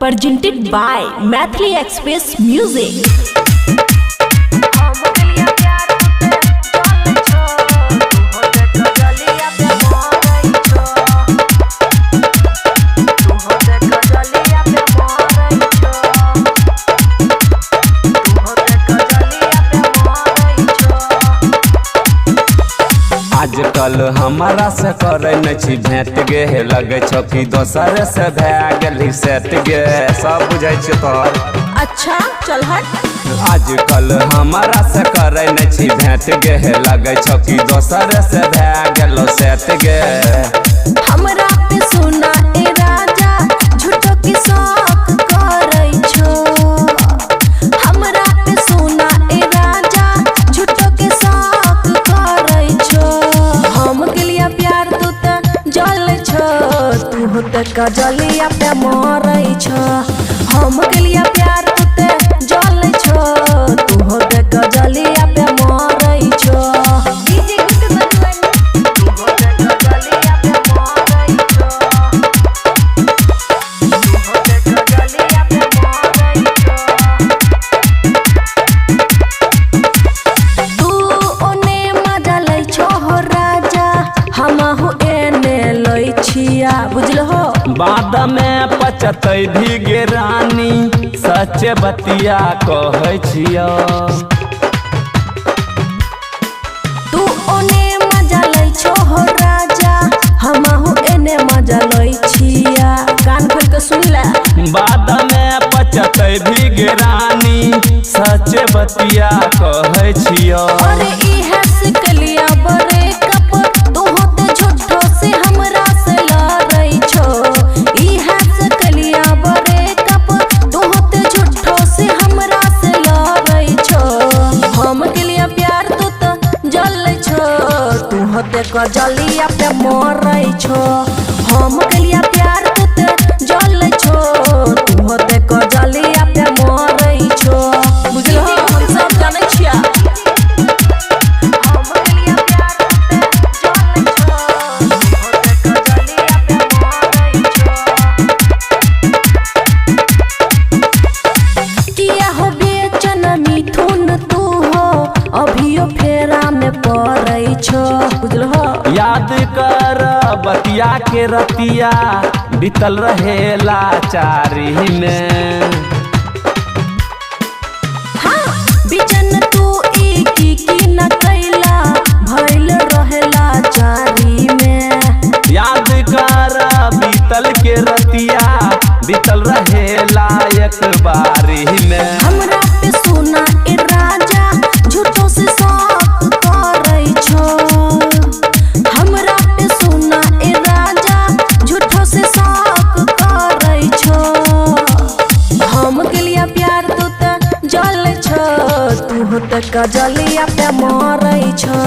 presented by Mathli Express Music. आजकल हमारा से करे न छी भेंट गे लगे छो कि दोसर से भै गेली सेट गे सब बुझे छी तोर। अच्छा चल हट। आजकल हमारा से करे न छी भेंट गे लगे छो कि दोसर से भै गेलो सेट गे। हमरा पे सुना ए राजा झूठो की शौक करे छो। हमरा पे सुना ए राजा झूठो की शौक करे छो। हम के लिए प्यार तू त जल छो, तू त कजलिया पे मरै छो। हम के लिए प्यार तू त जल छो, तू त कजलिया पे मरै छो। डीजे गुड बनवन तू त कजलिया पे मरै छो। तू त कजलिया पे मरै छो। तू ओने मजा लै छो हो राजा, हमहु एने लै छिया बुझलहो। बाद में पचतै भी गे रानी सच बतिया कहै छियो। तू ओने मजा लै छो हो राजा, हमहु एने मजा लै छिया। कान खोल के सुन ले। बाद में पचतै भी गे रानी सच बतिया कहै छियो। अरे इहे सिकलिया बरे कप तू होते झूठो से हमरा से लड़ै छो। इहे सिकलिया बरे कप तू होते झूठो से हमरा से लड़ै छो। हम के लिए प्यार तू त जल छो, तू होते कजलिया पे मरै छो। हम के लिए प्यार तू त जल छो, तू होते कजलिया पे मरै छो। बुझलहो हम सब जानै छिया। अभियो फेरा में पड़ै छो बुझलहो। याद कर बतिया के रतिया बीतल रहेला चारी में। हाँ बिचन तू की न कैला भइल रहेला चारी में। याद कर बीतल के रतिया बीतल रहेला एक बारी में। हमरा पे सुना ए राजा झूठो से शौक करे छो। हमरा पे सुना ए राजा झूठो से शौक करे छो। हम के लिए प्यार तू त जल छो, तू त कजलिया पे मरै छो।